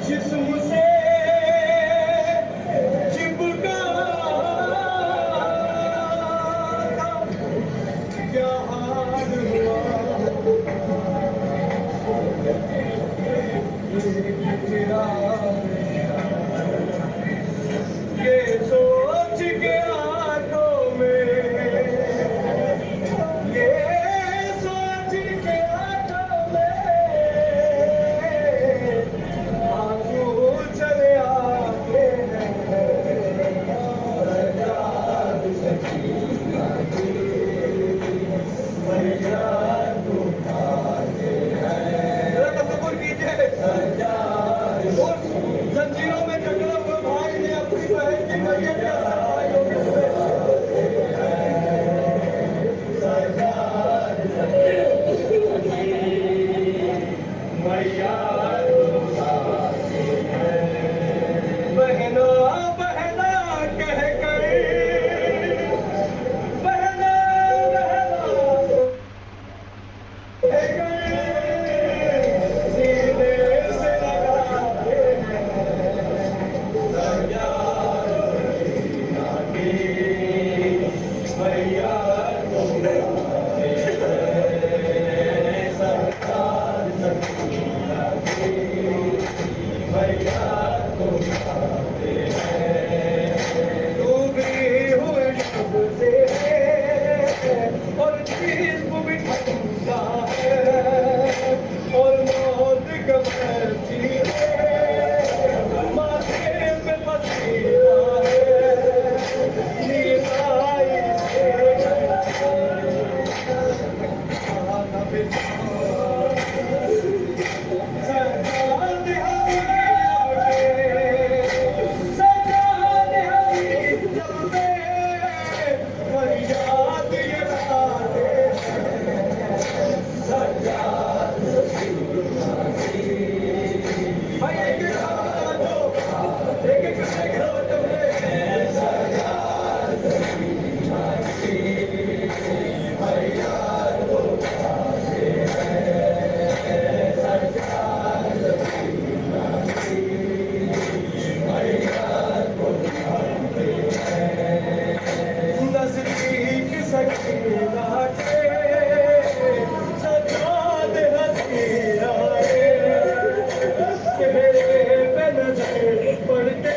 जिस्म से चिपका क्या हाल हुआ तेरा ये सोच के आंखों में ये सोच के आंखों में आंसू चले आते हैं याद सकीना की याद उठाते हैं। जरा तसव्वुर कीजिए उस जंजीरों में जकड़ा हुआ भाई ने अपनी बहन की मैयत का सफाई बहना बहना कह कर बहना बहना सीने से लगाते भैया सरकार भैया डूबी हुई डूब से और जिस्म भी ठंडा है और मौत कमरती है माथे पे पसीना है नीलाई नजदीक सकीना के सजाद हसीना चेहरे पे नजर पड़ते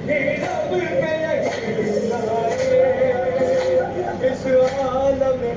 ही रब पे यकीन आए इस आलम में